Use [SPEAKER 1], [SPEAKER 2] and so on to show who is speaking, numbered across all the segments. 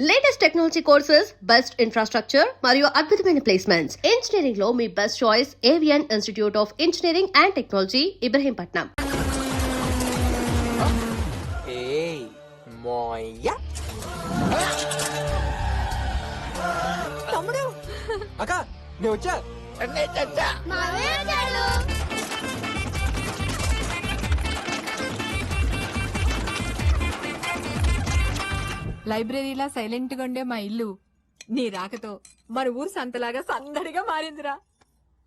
[SPEAKER 1] Latest technology courses, best infrastructure మరియు అద్భుతమైన placements. Engineering లో మీ best choice Avion institute of engineering and technology, Ibrahimpatnam.
[SPEAKER 2] ఏయ్ మోయ్యా తమ్ముడు అక్క నేను వచ్చా
[SPEAKER 3] లైబ్రరీలా సైలెంట్ గా ఉండే మా ఇల్లు నీ రాకతో మన ఊరు సంతలాగా సందడిగా మారిందిరా.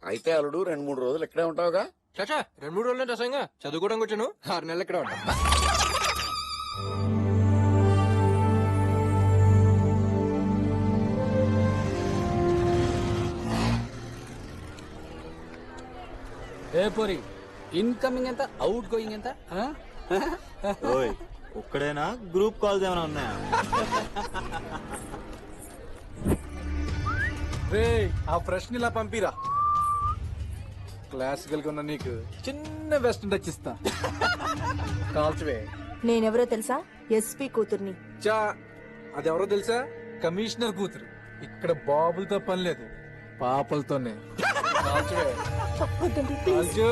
[SPEAKER 4] అయితే అల్లుడు 2-3 రోజులు ఇక్కడే ఉంటావుగా?
[SPEAKER 2] చాచా 2-3 రోజులు రసంగా చదువుకోవడానికి వచ్చాను. 6 నెలలు ఇక్కడ ఉంటా.
[SPEAKER 5] ఏ పోరి, ఇన్కమింగ్ ఎంత, అవుట్ గోయింగ్ ఎంత?
[SPEAKER 6] ఒక్కడేనా? గ్రూప్ కాల్స్ ఏమైనా ఉన్నాయా?
[SPEAKER 7] రే ఆ ప్రశ్న ఇలా పంపిరా. క్లాసికల్ గా ఉన్న నీకు చిన్న వెస్టర్న్ టచ్ ఇస్తా. కాల్చవే.
[SPEAKER 8] నేనెవరో తెలుసా? ఎస్పీ కూతుర్ని.
[SPEAKER 7] చా అదెవరో తెలుసా? కమిషనర్ కూతురు. ఇక్కడ బాబులతో పని లేదు, పాపలతోనే. కాల్చవే.
[SPEAKER 8] వద్దండి, ప్లీజ్.
[SPEAKER 7] కాల్చు.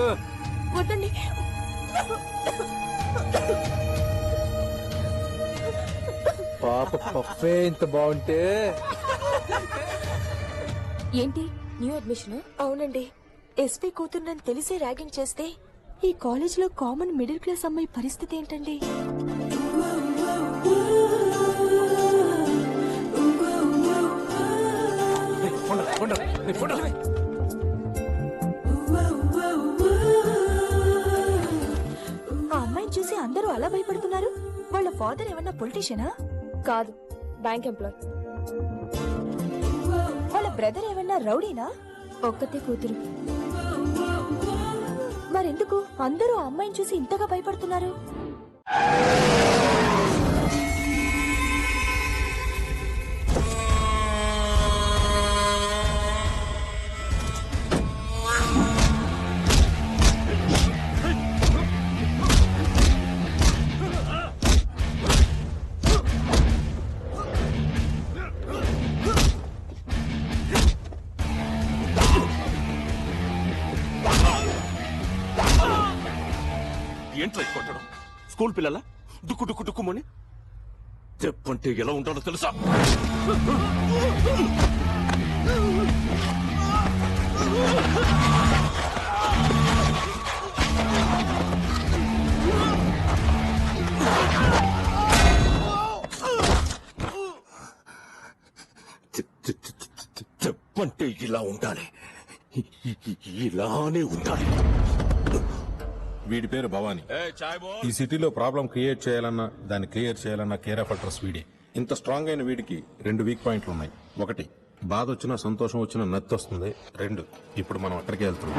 [SPEAKER 8] వద్దండి.
[SPEAKER 7] పాప పఫే ఇంత బాగుంటే.
[SPEAKER 8] ఏంటి న్యూ అడ్మిషన్? అవునండి. ఎస్పీ కూతుర్నని తెలిసి ర్యాగింగ్ చేస్తే ఈ కాలేజ్ లో కామన్ మిడిల్ క్లాస్ అమ్మాయి పరిస్థితి ఏంటండి? ఆ అమ్మాయిని చూసి అందరూ అలా భయపడుతున్నారు. వాళ్ళ ఫాదర్ ఏమన్నా పొలిటీషియనా? కాదు, బ్యాంక్ ఎంప్లాయ్. వాళ్ళ బ్రదర్ ఏమన్నా రౌడీనా? ఒక్కతే కూతురు. మరెందుకు అందరూ ఆ అమ్మాయిని చూసి ఇంతగా భయపడుతున్నారు?
[SPEAKER 9] ఏంట్రా కొట్టడం? స్కూల్ పిల్లల డుక్కు డుక్కు డుక్కుమని చెప్పంటే ఎలా ఉంటాడో తెలుసా? చెప్పంటే ఇలా ఉండాలి, ఇలానే ఉండాలి.
[SPEAKER 10] వీడి పేరు భవానీ. ఈ సిటీలో ప్రాబ్లం క్రియేట్ చేయాలన్నా దాన్ని క్లియర్ చేయాలన్నా కేర్ ఆఫ్ అడ్రస్ వీడే. ఇంత స్ట్రాంగ్ అయిన వీడికి 2 వీక్ పాయింట్లు ఉన్నాయి. 1, బాధ వచ్చినా సంతోషం వచ్చినా నత్తి వస్తుంది. 2, ఇప్పుడు మనం అక్కడికే వెళ్తున్నాం.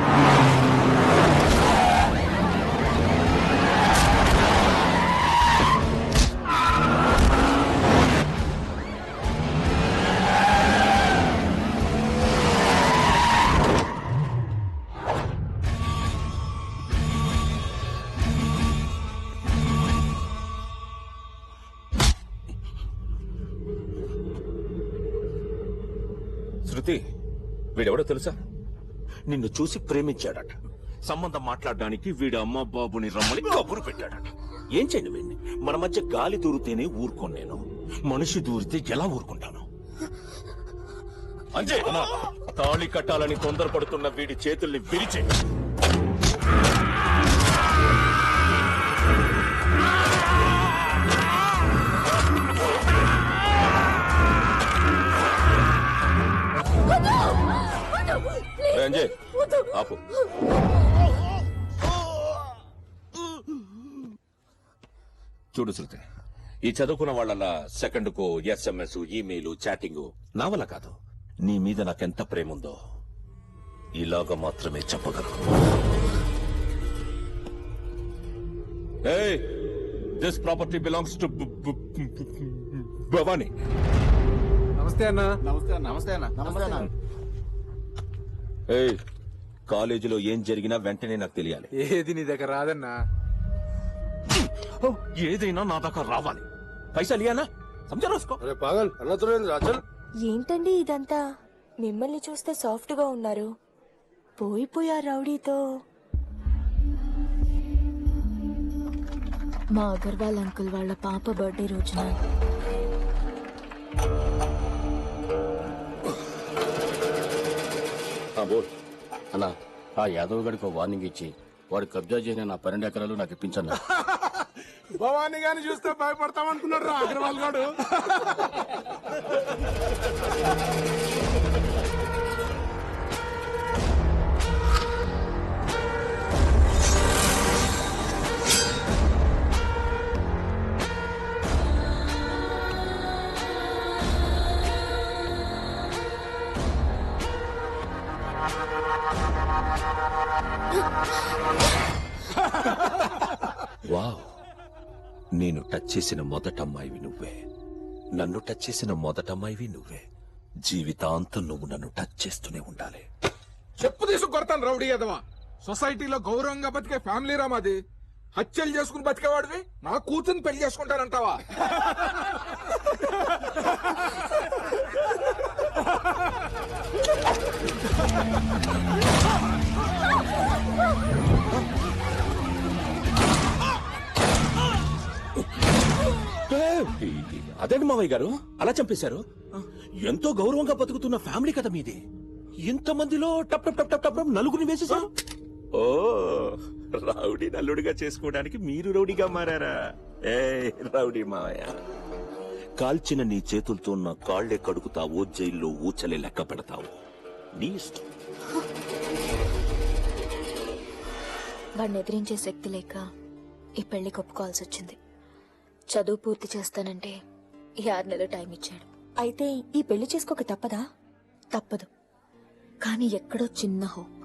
[SPEAKER 9] శృతి, వీడెవడో తెలుసా? నిన్ను చూసి ప్రేమించాడట. సంబంధం మాట్లాడడానికి వీడి అమ్మ బాబుని రమ్మని కబురు పెట్టాడట. ఏం చేయను వీడిని? మన మధ్య గాలి దూరితేనే ఊరుకోను నేను, మనిషి దూరితే ఎలా ఊరుకుంటాను? అంతే. తాళి కట్టాలని తొందరపడుతున్న వీడి చేతుల్ని విరిచే. అంజయ్ ఆపు. చూడు శృతి, ఈ చదువుకున్న వాళ్ళ సెకండ్కు SMS, ఈమెయిల్, చాటింగ్ నా వల్ల కాదు. నీ మీద నాకెంత ప్రేమ ఉందో ఇలాగ మాత్రమే చెప్పగలను. This property belongs to Bhavani.
[SPEAKER 7] నమస్తే అన్న.
[SPEAKER 6] నమస్తే అన్న. నమస్తే అన్న. నమస్తే అన్న.
[SPEAKER 9] కాలేజీలో ఏం జరిగినా వెంటనే నాకు తెలియాలి.
[SPEAKER 7] ఏది నీ దగ్గర రాదన్నా.
[SPEAKER 9] ఏదైనా నా దాకా రావాలి. పైసలు ఇయ్యానా? సమజా రాసుకో.
[SPEAKER 4] అరే పాగల్ అన్నతులేదు అచల్.
[SPEAKER 8] ఏంటండి ఇదంతా? మిమ్మల్ని చూస్తే సాఫ్ట్ గా ఉన్నారు, పోయిపోయా రౌడీతో. మా అగర్వాల్ అంకుల్ వాళ్ళ పాప బర్త్డే రోజున
[SPEAKER 5] అన్నా ఆ యాదవ్ గడికి వార్నింగ్ ఇచ్చి వాడు కబ్జా చేసిన నా 12 ఎకరాలు నాకు ఇప్పించన్నా.
[SPEAKER 10] భవానీ గాని చూస్తే భయపడతామనుకున్నాడు రా అగ్రవాల్ గాడు.
[SPEAKER 9] వావ్, నేను టచ్ చేసిన మొదట అమ్మాయివి నువ్వే, నన్ను టచ్ చేసిన మొదట అమ్మాయివి నువ్వే. జీవితాంతం నువ్వు నన్ను టచ్ చేస్తూనే ఉండాలి.
[SPEAKER 10] చెప్పు తీసుకు కొడతాను రౌడీ ఎదవా. సొసైటీలో గౌరవంగా బతికే ఫ్యామిలీ రా మాది. హత్యలు చేసుకుని బతికేవాడివి నా కూతుర్ని పెళ్లి చేసుకుంటానంటావా?
[SPEAKER 9] అదేంటి మావయ్య గారు అలా చంపేశారు? ఎంతో గౌరవంగా బతుకుతున్న ఫ్యామిలీ కదా మీది. ఇంతమందిలో టప్ టప్ టప్ టప్ టప్ నలుగురిని వేసేశారు. ఓ, రౌడీ నల్లుడిగా చేసుకోవడానికి మీరు రౌడీగా మారారా? ఏ రౌడీ మావయ్య, కాల్చిన నీ చేతులతో నా కాళ్లే కడుగుతావో, జైల్లో ఊచలే లెక్క పెడతావు, నీ ఇష్టం.
[SPEAKER 8] వాడిని ఎదిరించే శక్తి లేక ఈ పెళ్లికి ఒప్పుకోవాల్సి వచ్చింది. చదువు పూర్తి చేస్తానంటే ఈ 6 నెలలు టైం ఇచ్చాడు. అయితే ఈ పెళ్లి చేసుకోక తప్పదా? తప్పదు, కానీ ఎక్కడో చిన్న హోప్.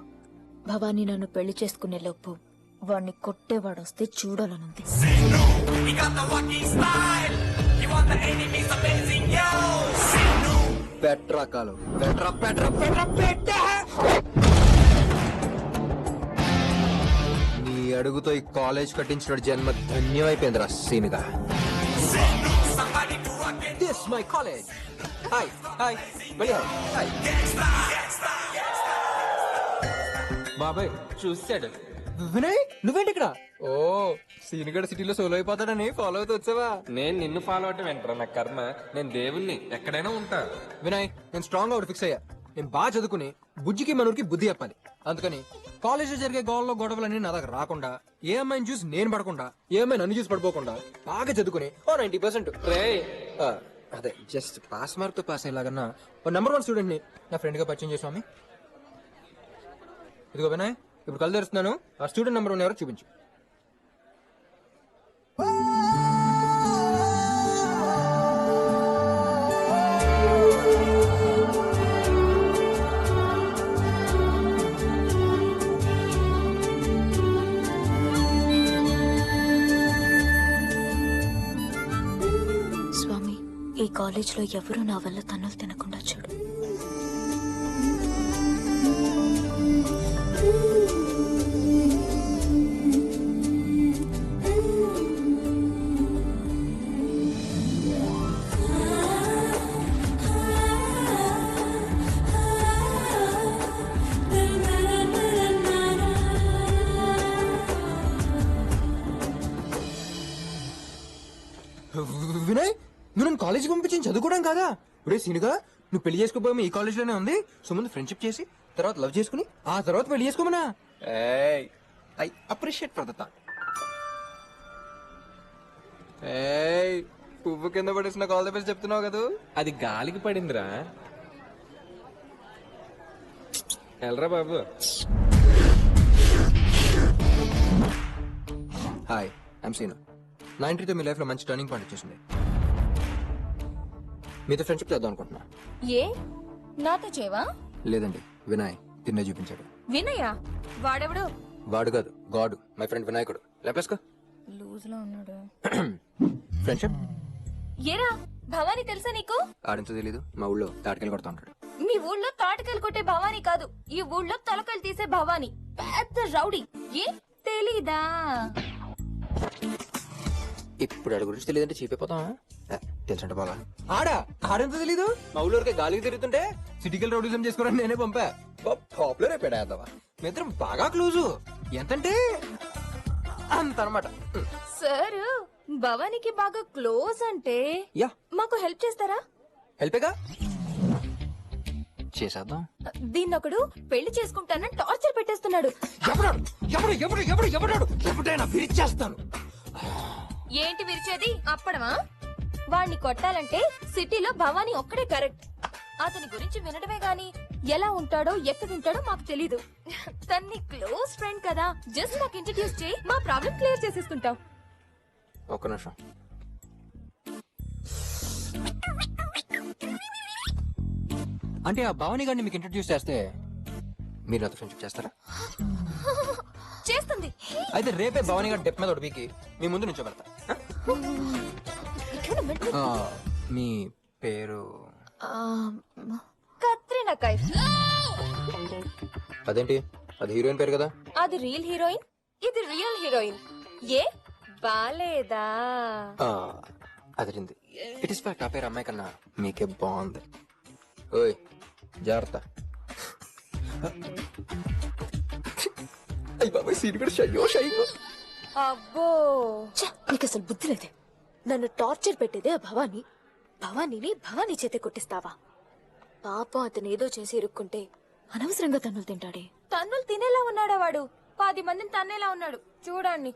[SPEAKER 8] భవానీ నన్ను పెళ్లి చేసుకునే లోపు వాడిని కొట్టేవాడొస్తే చూడాలనుంది.
[SPEAKER 2] పెట్రా కాలం పెట్రా పెట్రా పెట్రా పెట్ట. నీ అడుగుతో ఈ కాలేజ్ కట్టించిన జన్మ ధన్యమైపోయిందిరా సీనుగా. This my college. Hi hi మళ్ళీ హాయ్. బాబాయ్ చూసాడు. వినయ్ నువ్వేంటి ఇక్కడ? ఓ, సీనుగడ సిటీలో సోలో అయిపోతాడని ఫాలో అవుతూ వచ్చావా?
[SPEAKER 7] నేను నిన్ను ఫాలో అవటం ఏంట్రా నా కర్మ. నేను దేవుణ్ణి ఎక్కడైనా ఉంటా. వినయ్, నేను స్ట్రాంగ్ అవుట్ ఫిక్స్ అయ్యా. నేను బాగా చదువుకుని బుజ్జికి మనూరికి బుద్ధి చెప్పాలి. అందుకని కాలేజ్ లో జరిగే గొడవలన్నీ నా దగ్గర రాకుండా, ఏ అమ్మాయిని చూసి నేను పడకుండా, ఏ అమ్మాయి నన్ను చూసి పడిపోకుండా బాగా చదువుకుని 90% అదే జస్ట్ పాస్ మార్క్ తో పాస్ అయ్యేలాగన్నా నెంబర్ 1 స్టూడెంట్ ని నా ఫ్రెండ్ గా పరిచయం చేసామి. ఇదిగో వినయ్, ఇప్పుడు కళ్ళు తెరుస్తున్నాను. ఆ స్టూడెంట్ నెంబర్ 1 ఎవరో చూపించు.
[SPEAKER 8] స్వామి, ఈ కాలేజ్లో ఎవరూ నా వల్ల తన్నులు తినకుండా చూడు.
[SPEAKER 2] వినయ్, నువ్వు నన్ను కాలేజీకి పంపించి చదువుకోవడం కాదా? ఇప్పుడే సీనుగా నువ్వు పెళ్లి చేసుకోబోయే ఈ కాలేజ్ లోనే ఉంది. సో ముందు ఫ్రెండ్షిప్ చేసి, తర్వాత లవ్ చేసుకుని, ఆ తర్వాత పెళ్లి చేసుకోమనా? I appreciate for the thought. పువ్వు కింద పడేసిన కాల్ ద బెస్ట్ చెప్తున్నావు కదా?
[SPEAKER 7] అది గాలికి పడిందిరా. ఎల్రా బాబు.
[SPEAKER 2] Hi, I'm Seenu. 93తో మీ లైఫ్ లో మంచి టర్నింగ్ పాయింట్ వచ్చేసింది. మీతో ఫ్రెండ్షిప్ చేద్దాం అనుకుంటున్నా.
[SPEAKER 8] ఏ నాతో చేవా?
[SPEAKER 2] లేదండి, వినయ్ తిన్నే చూపించాడు.
[SPEAKER 8] వినయా? వాడెవడు?
[SPEAKER 2] వాడు కాదు, గాడు. మై ఫ్రెండ్ వినాయకుడు. లేపేసుకో.
[SPEAKER 8] లూజ్ లో ఉన్నాడు.
[SPEAKER 2] ఫ్రెండ్షిప్.
[SPEAKER 8] ఏరా, భవానీ తెలుసా నీకు?
[SPEAKER 2] ఆడించో తెలీదు, మా ఊళ్ళో తాటికెళ్ళి కొడతా ఉంటాడు.
[SPEAKER 8] మీ ఊళ్ళో తాటకాయలు కొట్టే భవానీ కాదు, ఈ ఊళ్ళో తలకాయలు తీసే భవానీ. పెద్ద రౌడీ. ఏ తెలీదా?
[SPEAKER 2] ఇప్పుడు ఆడి గురించి తెలియదంటే చీపైపోతాం. తెలుసంట బాగా ఆడెంత తెలీదు మా ఊళ్ళోకి గాలికి తిరుగుతుంటే సిటికల్ రౌడీజం చేసుకోవడానికి నేనే పంపా పాపులర్ అయిపోయావా మిత్రం బాగా క్లోజు ఎంతంటే అంత అనమాట.
[SPEAKER 8] సార్ భవానికి బాగా క్లోజ్ అంటే
[SPEAKER 2] యా
[SPEAKER 8] మాకు హెల్ప్ చేస్తారా?
[SPEAKER 2] హెల్పేగా చేసేద్దాం.
[SPEAKER 8] దీన్నొకడు పెళ్లి చేసుకుంటానని టార్చర్ పెట్టేస్తున్నాడు.
[SPEAKER 2] ఎప్పుడైనా పిలిచేస్తాను.
[SPEAKER 8] ఏంటి విరిచేది? అప్పడమా? వాణ్ణి కొట్టాలంటే సిటీలో భవానీ ఒక్కడే కరెక్ట్. అతని గురించి వినడమే గాని ఎలా ఉంటాడో ఎక్కడుంటాడో మాకు తెలీదు. తన్ని క్లోజ్ ఫ్రెండ్ కదా, జస్ట్ నాకు ఇంట్రడ్యూస్ చేయి, మా ప్రాబ్లం క్లియర్ చేసేసుకుంటాం.
[SPEAKER 2] ఒక్క నిమిషం. అంటే ఆ భవానీ గారిని మీకు ఇంట్రడ్యూస్ చేస్తే మీరు నాతో ఫ్రెండ్షిప్ చేస్తారా?
[SPEAKER 8] చేస్తుంది.
[SPEAKER 2] అయితే రేపే భవానీ గారి డెప్ మీద ఒడిపికి మీ ముందు నుంచో పెడతా. మీ పేరు?
[SPEAKER 8] కత్రినా కైఫ్.
[SPEAKER 2] అదేంటి, అది హీరోయిన్ పేరు కదా?
[SPEAKER 8] అది రియల్ హీరోయిన్, ఇది రియల్ హీరోయిన్. ఏ బాలేదా?
[SPEAKER 2] అదిరింది. ఇట్ ఇస్ ఫ్యాక్ట్ ఆ పేరు అమ్మాయి కన్నా మీకే బాగుంది. ఓయ్ జాగ్రత్త. అయ్యి బాబాయ్ సీన్ కూడా షయ్యో షయ్యో.
[SPEAKER 8] అబ్బో నీకు అసలు బుద్ధి లేదే. నన్ను టార్చర్ పెట్టేదే ఆ భవానీ. భవానీ చేతే కొట్టిస్తావా? పాపం అతను ఏదో చేసి ఇరుక్కుంటే అనవసరంగా తన్నులు తింటాడే. తన్నులు తినేలా ఉన్నాడా వాడు? 10 మందిని తన్నేలా ఉన్నాడు చూడండి.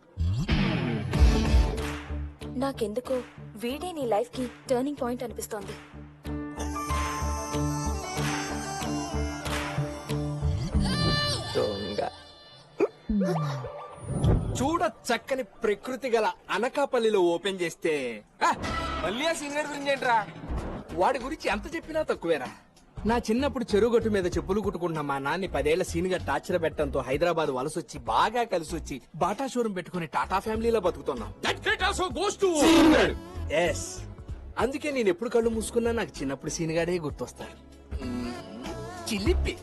[SPEAKER 8] నాకెందుకో వీడే నీ లైఫ్ కి టర్నింగ్ పాయింట్ అనిపిస్తోంది.
[SPEAKER 6] చూడ చక్కని ప్రకృతి గల అనకాపల్లిలో ఓపెన్ చేస్తే మళ్ళీ ఆ సీనియర్ గురించి ఏంట్రా? వాడి గురించి ఎంత చెప్పినా తక్కువేరా. నా చిన్నప్పుడు చెరుగొట్టు మీద చెప్పులు కుట్టుకుంటున్న మా నాన్ని 10 ఏళ్ల సీనిగా టార్చర్ పెట్టడంతో హైదరాబాద్ వలసొచ్చి బాగా కలిసి వచ్చి బాటా షోరూమ్ పెట్టుకుని టాటా ఫ్యామిలీలో బతుకుతున్నాం. ఎస్, అందుకే నేను ఎప్పుడు కళ్ళు మూసుకున్నా నాకు చిన్నప్పుడు సీనిగాడే గుర్తొస్తాడు. చిలిపి.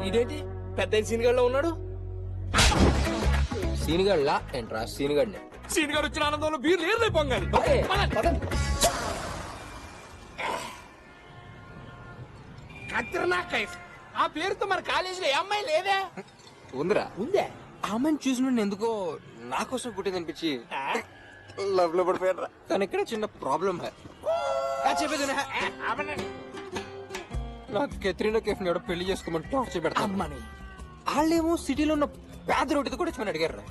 [SPEAKER 6] ఇదేంటి పెద్ద సీనిగాడిలో ఉన్నాడు?
[SPEAKER 2] సీనిగాడ్లా ఏంట్రా? సీనిగాడిని.
[SPEAKER 6] సీనిగాడు వచ్చిన ఆనందంలో బీర్లు ఏర్లై పొంగాలి. కత్రినా కైఫ్ ఆ పేరుతో మన కాలేజీలో ఏ అమ్మాయి లేదే?
[SPEAKER 2] ఉందిరా.
[SPEAKER 6] ఉందే?
[SPEAKER 2] ఆ అమ్మాయిని చూసిన ఎందుకో నా కోసం పుట్టింది అనిపించి లవ్ లో పడిపోయాడు. కానీ ఇక్కడ చిన్న ప్రాబ్లం చెప్పేది నాకు కెత్రీనా కేఫ్ ని ఎవడో పెళ్లి చేసుకోమని టార్చర్ పెడతా.
[SPEAKER 6] అమ్మని
[SPEAKER 2] వాళ్ళేమో సిటీలో ఉన్న పేద రోడ్డు కూడా వచ్చి అడిగారు.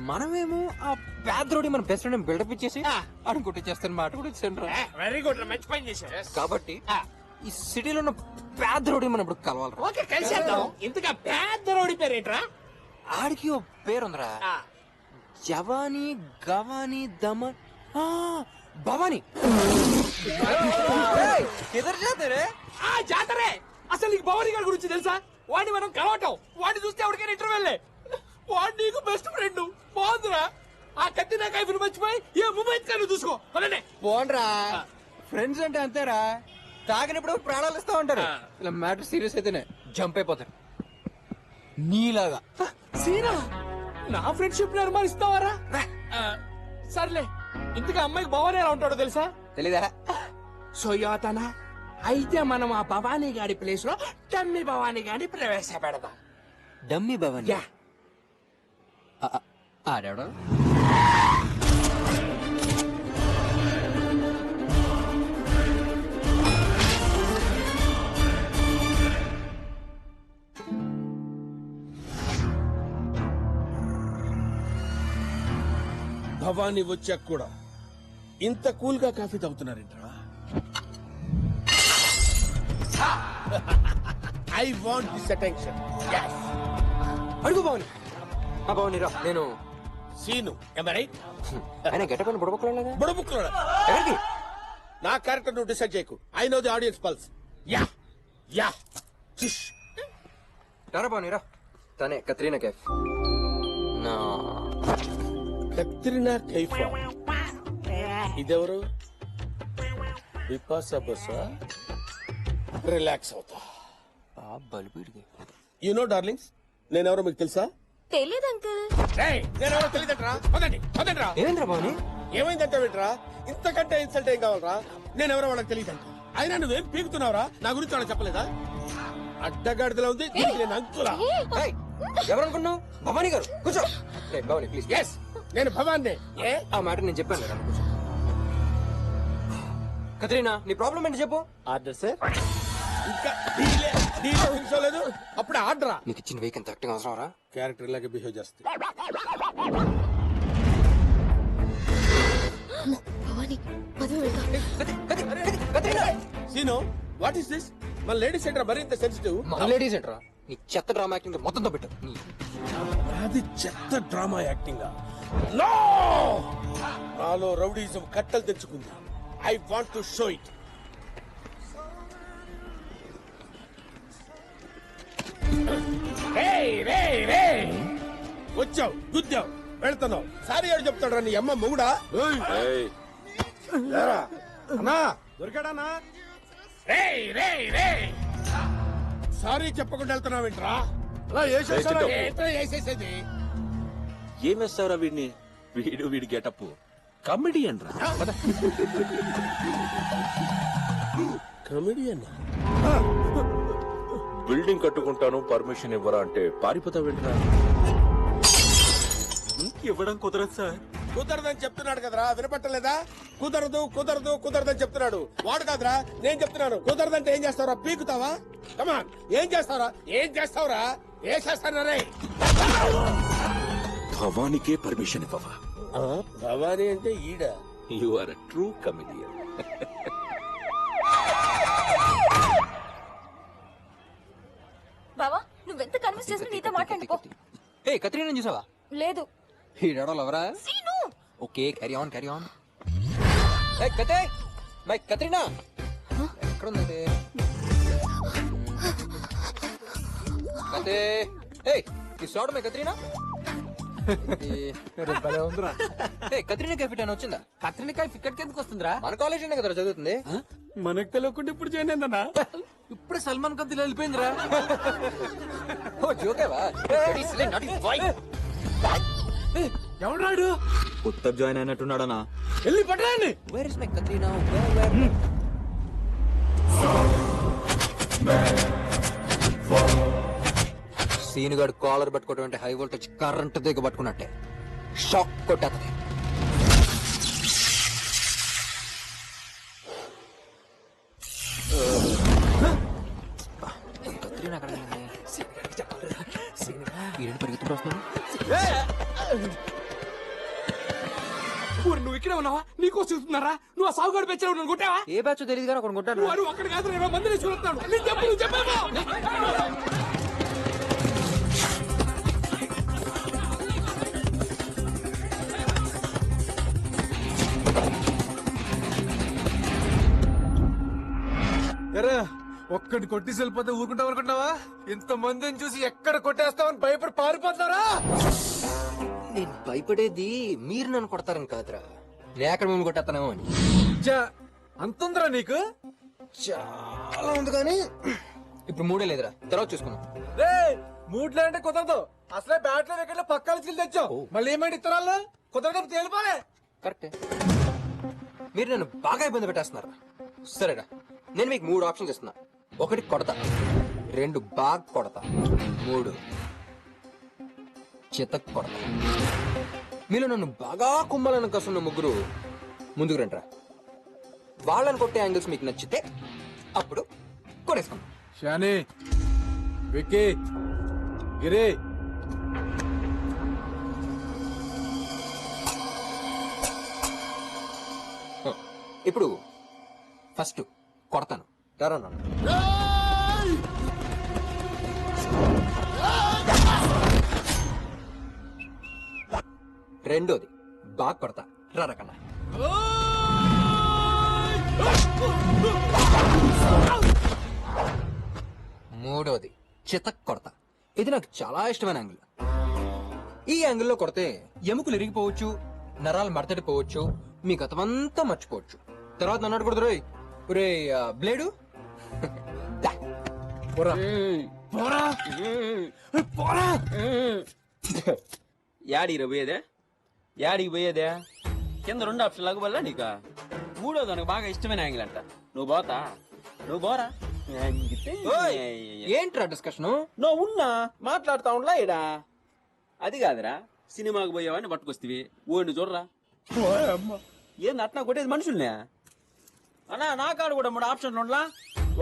[SPEAKER 2] మనమేమో ఆ పేద రోడ్డు మన బెస్ట్ ఫ్రెండ్ బిల్డప్ ఇచ్చేసి అనుకుంటే చేస్తాను మాట కూడా ఇచ్చాను.
[SPEAKER 6] వెరీ గుడ్, మంచి పని చేశారు.
[SPEAKER 2] కాబట్టి ఈ సిటీలో ఉన్న పేద రోడ్డు మనం ఇప్పుడు కలవాలి.
[SPEAKER 6] ఓకే కలిసేద్దాం. ఇంతగా పెద్ద రోడ్డు పేరేంట్రా?
[SPEAKER 2] ఆడికి ఓ పేరుందిరా. జవానీ గవానీ దమ భవానీ.
[SPEAKER 6] ఆ జాతరే. అసలు నీకు భవానీ గారి గురించి తెలుసా? వాడిని మనం కలవటం, వాడిని చూస్తే ఎవరికైనా ఇంటర్వెల్. వాడు నీకు బెస్ట్ ఫ్రెండ్. బాగుందిరా. ఆ కత్తినా కైఫ్ని మర్చిపోయి ఏ ముంబై చూసుకో.
[SPEAKER 2] పోండ్రా, ఫ్రెండ్స్ అంటే అంతేరా. తాగినప్పుడు ప్రాణాలు ఇస్తా ఉంటారు. ఇలా మ్యాటర్ సీరియస్ అయితేనే జంప్ అయిపోతారు. నీలాగా
[SPEAKER 6] సీనా నా ఫ్రెండ్షిప్ ని అనుమానిస్తావారా? సర్లే, ఇంతగా అమ్మాయికి భవానీ ఎలా ఉంటాడో తెలుసా?
[SPEAKER 2] తెలీదా?
[SPEAKER 6] సోయాతనా. అయితే మనం ఆ భవానీ గాడి ప్లేస్ లో డమ్మి భవానీ గాడి ప్రవేశపెడదాం.
[SPEAKER 2] డమ్మి భవానీ?
[SPEAKER 6] యా.
[SPEAKER 2] ఆడాడు.
[SPEAKER 9] భవానీ వచ్చాక కూడా ఇంత కూల్ గా కాఫీ తాగుతున్నారేంట్రా? I want this attention.
[SPEAKER 2] అడుగు భవానీ. భవానీ రా. నేను
[SPEAKER 9] సీను.
[SPEAKER 2] ఆయన గెటప్ అని బుడబుక్కలాగా.
[SPEAKER 9] బుడబుక్కులోడా?
[SPEAKER 2] ఎవరికి?
[SPEAKER 9] నా క్యారెక్టర్ నువ్వు డిసైడ్ చేయకు. I know the audience pulse. Yeah yeah.
[SPEAKER 2] రా భవానీ రా. తనే కత్రీనా కైఫ్. నా
[SPEAKER 9] కత్రినా కైఫ్. ఇదెవరు? బిపాసా బసా. రిలాక్స్ అవుతా.
[SPEAKER 2] బలిపీడికి.
[SPEAKER 9] యు నో డార్లింగ్స్, నేనెవరో మీకు తెలుసా?
[SPEAKER 8] తెలియదు అంకుల్.
[SPEAKER 6] నేనెవరో తెలియదంటరా. పదండి పదండి రా.
[SPEAKER 2] ఏమేంద్ర భవాని?
[SPEAKER 6] ఏమైందంటే వింటరా, ఇంతకంటే ఇన్సల్ట్ ఏం కావాలరా? నేనెవరో వాళ్ళకి తెలియదంట. అయినా నువ్వేం పీకుతున్నావురా? నా గురించి వాళ్ళకి చెప్పలేదా? అడ్డగాడిదలా ఉంది దీనికి నేను అంకులా.
[SPEAKER 2] ఏయ్, ఎవరనుకున్నావు? భవాని గారు కూర్చో. రేయ్, భవాని ప్లీజ్.
[SPEAKER 6] ఎస్, నేను భవాన్నే. ఏ
[SPEAKER 2] ఆ మ్యాటర్ నేను చెప్పాను కదా, కూర్చో. కత్రీనా, నీ ప్రాబ్లం ఏంటి చెప్పు.
[SPEAKER 6] Order sir. ఇంకా డీలే కూర్చోలేదు, అప్పుడే ఆర్డరా?
[SPEAKER 2] నీకు ఇచ్చిన వీక్ ఎంత యాక్టింగ్ అవసరం రా?
[SPEAKER 6] క్యారెక్టర్ లాగా బిహేవ్ చేస్తే.
[SPEAKER 8] భవాని పదవి వెళ్తా.
[SPEAKER 6] Seenu, what is this? మన లేడీస్ ఏంట్రా మరి ఇంత సెన్సిటివ్?
[SPEAKER 2] మన లేడీస్ ఏంట్రా? నీ చెత్త డ్రామా యాక్టింగ్ మొత్తంతో పెట్టు.
[SPEAKER 6] అది చెత్త డ్రామా యాక్టింగ్. నో, నాలో రౌడీజం కట్టలు తెచ్చుకుంది. I want to show it. వచ్చావు, గుద్దావు, వెళ్తున్నావు. సారీ ఏడు చెప్తాడు నీ అమ్మ మొగుడా? దొరికాడానా? సారీ చెప్పకుండా వెళ్తున్నావేంట్రా? వేసేసేది
[SPEAKER 9] ఏం వేస్తావురా వీడిని? వీడి గెటప్ కమెడియన్ రా.
[SPEAKER 6] కమెడియన్.
[SPEAKER 9] బిల్డింగ్ కట్టుకుంటాను పర్మిషన్ ఇవ్వరా అంటే పారిపోతావేంట్రా? ఇవ్వడం కుదరదు సార్.
[SPEAKER 6] కుదరదని చెప్తున్నాడు కదరా, వినపట్టలేదా? కుదరదు కుదరదు కుదరదని చెప్తున్నాడు వాడు కాదురా, నేను చెప్తున్నాను. కుదరదంటే ఏం చేస్తావురా? పీకుతావా? కమాన్, ఏం చేస్తావురా? ఏం చేస్తావురా? వేసేస్తాను రే.
[SPEAKER 9] భవానికే పర్మిషన్ ఇవ్వవా?
[SPEAKER 6] భవానీ అంటే ఈడ.
[SPEAKER 9] You are a true comedian.
[SPEAKER 8] బావా నువ్వెంత కన్విన్స్ చేసినా నీతో మాట్లాడుకో.
[SPEAKER 2] ఏ కత్రీనా చూసావా?
[SPEAKER 8] లేదు.
[SPEAKER 2] ఎవరా?
[SPEAKER 8] Seenu.
[SPEAKER 2] Okay, carry on carry on. ఏ కతే, మై కత్రీనా ఎక్కడ ఉంది? కతే, ఏయ్ ఈ షాట్ మై కత్రీనా. కత్రీనా క్యాఫిట్ అని వచ్చిందా?
[SPEAKER 6] కత్రిని కాయ ఫిక్కట్ ఎందుకు వస్తుందిరా?
[SPEAKER 2] మన కాలేజ్ కదా చదువుతుంది.
[SPEAKER 6] మనకు తెలియకుండా ఇప్పుడు చేయలేదన్నా. ఇప్పుడే సల్మాన్ ఖాన్ తిని వెళ్ళిపోయిందిరా.
[SPEAKER 2] ఓ జోకేవా?
[SPEAKER 6] ఎవడాడు?
[SPEAKER 7] కొత్త జాయిన్ అయినట్టున్నాడనా?
[SPEAKER 6] వెళ్ళి పట్టరాన్ని.
[SPEAKER 2] Where is my Katrina? సీనుగాడు కాలర్ పట్టుకోవడం అంటే హై వోల్టేజ్ కరెంట్ దిగ పట్టుకున్నట్టే. షాక్ కొట్టేస్తుంది. కత్రీనా అక్కడ పరిగెత్తుకుంటూ వస్తున్నాడు.
[SPEAKER 6] నువ్వు ఇక్కడ ఉన్నావా? నీకోసం చూస్తున్నారా? నువ్వు ఆ సాగుగాడు పెంచావు, నన్ను కొట్టావా?
[SPEAKER 2] ఏ బ్యాచ్ తెలియదు కానీ ఒకటి కొట్టాడు.
[SPEAKER 6] వాడు అక్కడ కాదు, 20 మంది తీసుకున్నాడు. నేను చెప్పు, నువ్వు చెప్పేమో. ఒక్కటి కొట్టి వెళ్ళిపోతే ఊరుకుంటా అనుకుంటున్నావా? ఇంత మందిని చూసి ఎక్కడ కొట్టేస్తావని భయపడి పారిపోతున్నారా?
[SPEAKER 2] నేను భయపడేది మీరు నన్ను కొడతారని కాదురా, నేను ఎక్కడ మిమ్మల్ని కొట్టేస్తానేమో అని.
[SPEAKER 6] అంతుందిరా నీకు?
[SPEAKER 2] చాలా ఉంది కానీ ఇప్పుడు మూడే లేదురా, తర్వాత చూసుకుందాం.
[SPEAKER 6] రే మూడ్లే అంటే కుదరదు. అసలే బ్యాట్లో వికెట్లో పక్కాల చిల్లు తెచ్చావు. మళ్ళీ ఏమైంది ఇత్తరాళ్ళు? కుదరదు తేలిపోలే.
[SPEAKER 2] కరెక్టే, మీరు నన్ను బాగా ఇబ్బంది పెట్టేస్తున్నారు. సరేరా, నేను మీకు 3 ఆప్షన్స్ ఇస్తున్నా. 1 కొడతా, 2 బాగా కొడతా, 3 చితక్ కొడతా. మీరు నన్ను బాగా కుమ్మాలని కసున్న ముగ్గురు ముందుకు రండిరా. వాళ్ళని కొట్టే యాంగిల్స్ మీకు నచ్చితే అప్పుడు కొనేసుకోండి.
[SPEAKER 6] షాని, విక్కీ, గిరి,
[SPEAKER 2] ఇప్పుడు ఫస్ట్ కొడతాను, రారా నాన్న. రెండోది బాగా కొడతా, రారా కన్నా. మూడోది చితక్ కొడతా. ఇది నాకు చాలా ఇష్టమైన యాంగిల్. ఈ యాంగిల్లో కొడితే ఎముకలు ఇరిగిపోవచ్చు, నరాలు మడతడిపోవచ్చు, మీ గతమంతా మర్చిపోవచ్చు. తర్వాత నన్ను అడగకూడదు. రోయ్ రే బ్లేడు
[SPEAKER 6] పోరా పోరా పోరా.
[SPEAKER 11] యాడికి పోయేదే యాడికి పోయేదే కింద 2 ఆప్షన్ లాగా వల్ల నీకు మూడో దానికి బాగా ఇష్టమైన యాంగిల్ అంట నువ్వు పోతా నువ్వు పోరా
[SPEAKER 2] ఏంట్రా డిస్కషన్?
[SPEAKER 11] నువ్వు ఉన్నా మాట్లాడుతా ఉండలా ఇడా అది కాదురా సినిమాకి పోయేవాడిని పట్టుకొస్తేవి ఓడిని చూడరా ఏంది అట్లా కొట్టేది మనుషుల్నే అన్నా నా కాడు కూడా 3 ఆప్షన్లు ఉండలా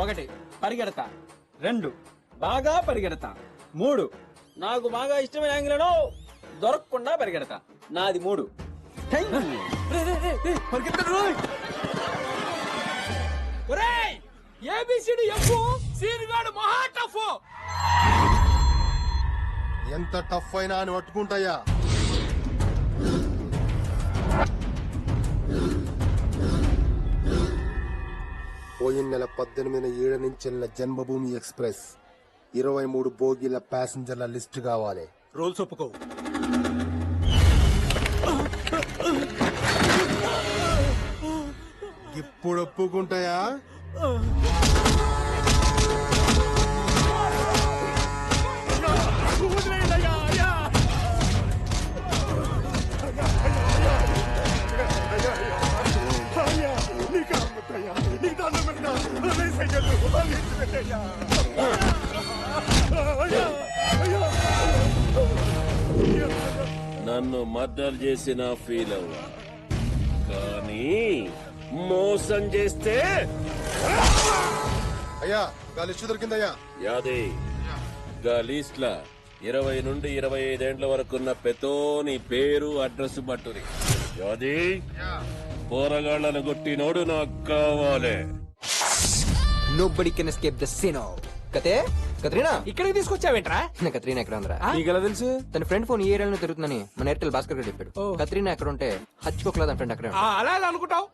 [SPEAKER 11] 1 పరిగెడతా 2 బాగా పరిగెడతా 3 నాకు బాగా ఇష్టమైన యాంగిల్ దొరకకుండా పరిగెడతా నాది 3
[SPEAKER 6] ఏబిసిడి ఎఫ్ సీనుగాడు మహా టఫ్.
[SPEAKER 12] ఎంత టఫ్ అయినా అని పట్టుకుంటాయా? పోయిన నెల 18న 7 నుంచి వెళ్ళిన జన్మభూమి ఎక్స్ప్రెస్ 23 బోగీల ప్యాసింజర్ల లిస్ట్ కావాలి.
[SPEAKER 6] రూల్స్ ఒప్పుకో.
[SPEAKER 12] ఇప్పుడు ఒప్పుకుంటాయా?
[SPEAKER 9] నన్ను మర్డర్ చేసిన ఫీల్ అవ్వా, కానీ మోసం చేస్తే
[SPEAKER 12] అయ్యా గా లిస్ట్ దొరికిందయ్యా.
[SPEAKER 9] యాదే గా లిస్ట్ లా 20 నుండి 25 ఏండ్ల వరకున్న పెతోని పేరు అడ్రస్ బట్టురి. యాది పోరగాళ్లను కొట్టినోడు నాకు కావాలి.
[SPEAKER 2] Nobody can escape the sin. కతే Katrina
[SPEAKER 6] ఇక్కడికి తీసుకొచ్చావేంట్రా?
[SPEAKER 2] కత్రీనా ఎక్కడ ఉందిరా?
[SPEAKER 6] నీకెలా తెలుసు?
[SPEAKER 2] తన ఫ్రెండ్ ఫోన్ ఈ ఏరియాలో తిరుగుతుందని మన ఎయిర్టెల్ భాస్కర్ గారు చెప్పాడు. కత్రీనా ఎక్కడ ఉంటే హచ్చుకోకలేదు ఫ్రెండ్ అక్కడే ఉంటాడు.
[SPEAKER 6] అలా ఎలా అనుకుంటావు?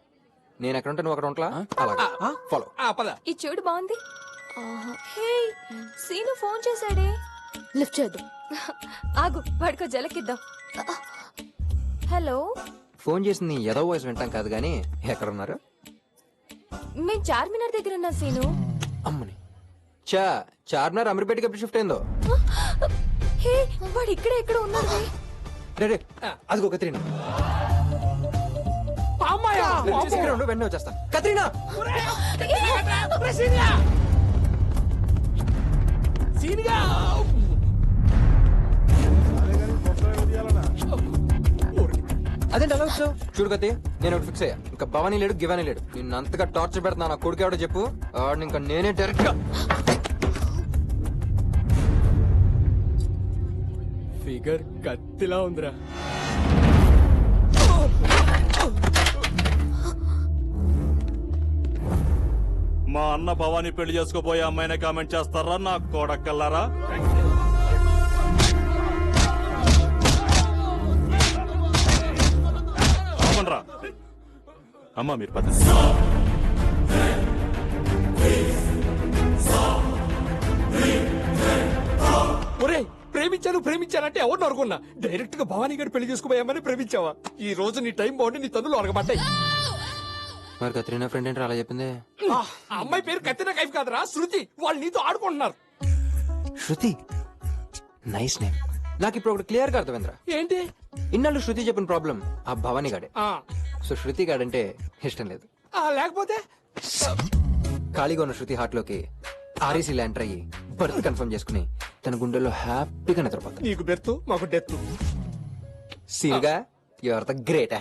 [SPEAKER 2] నేను ఎక్కడ ఉంటే నువ్వు అక్కడ ఉంటలా? అలాగే ఫాలో.
[SPEAKER 6] పద.
[SPEAKER 8] ఈ చెడు బాగుంది. హే సీను ఫోన్ చేశాడే, లిఫ్ట్ చేద్దాం. ఆగు, వాడికో జలకిద్దాం. హలో,
[SPEAKER 2] ఫోన్ చేసింది ఏదో వాయిస్ వింటాం కాదు గానీ ఎక్కడ ఉన్నారు?
[SPEAKER 8] మేము చార్మినార్ దగ్గర ఉన్నా సీను.
[SPEAKER 2] అమ్మని చార్మినార్ అమీర్పేటకి ఎప్పుడు షిఫ్ట్ అయిందో?
[SPEAKER 8] హే వాడు ఇక్కడే ఎక్కడ ఉన్నారు.
[SPEAKER 2] రే అదిగో కత్రీనా. వెంటనే వచ్చేస్తా. కత్రీనా అదేంటి అలా వచ్చావు? చూడు కత్తి, నేను ఒకటి ఫిక్స్ అయ్యా. ఇంకా భవానీ లేడు, గివానీ లేడు. నిన్ను అంతగా టార్చర్ పెడతా నా కొడుకు ఎవడో చెప్పు. ఆడిని ఇంకా నేనే డైరెక్ట్ గా.
[SPEAKER 6] ఫిగర్ కత్తిలా ఉందిరా.
[SPEAKER 13] మా అన్న భవానీ పెళ్లి చేసుకోబోయే అమ్మాయినే కామెంట్ చేస్తారా నా కోడక్కల్లారా? అవునరా అమ్మా, మీరు పద్ధతి.
[SPEAKER 6] ఒరేయ్, ప్రేమించానంటే ఎవరిని అనుకున్నా? డైరెక్ట్ గా భవానీ గారు పెళ్లి చేసుకోబోయామని ప్రేమించావా? ఈ రోజు నీ టైం బాగుండి నీ తన్నులు అరగబడ్డాయి.
[SPEAKER 2] మరి కత్రీనా ఫ్రెండ్ ఏంటో అలా చెప్పింది?
[SPEAKER 6] ఆ అమ్మాయి పేరు కత్తినా కైఫ్ కాదురా, శృతి. వాళ్ళు నీతో ఆడుకుంటున్నారు.
[SPEAKER 2] శృతి, నైస్ నేమ్. నాకు ఇప్పుడు ఒకటి క్లియర్ గా అర్థమైందిరా.
[SPEAKER 6] ఏంటి?
[SPEAKER 2] ఇన్నాళ్ళు శృతి చెప్పిన ప్రాబ్లం ఆ భవానీ గాడే. సో శృతి గాడంటే ఇష్టం లేదు.
[SPEAKER 6] లేకపోతే
[SPEAKER 2] ఖాళీగా ఉన్న శృతి హార్ట్ లోకి ఆర్ఈసీ ల్యాంటర్ అయ్యి బర్త్ కన్ఫర్మ్ చేసుకుని తన గుండెల్లో హ్యాపీగా నిద్రపోతా.
[SPEAKER 6] నీకు బెర్త్, మాకు డెత్.
[SPEAKER 2] సీన్గా యు ఆర్ ద గ్రేట్.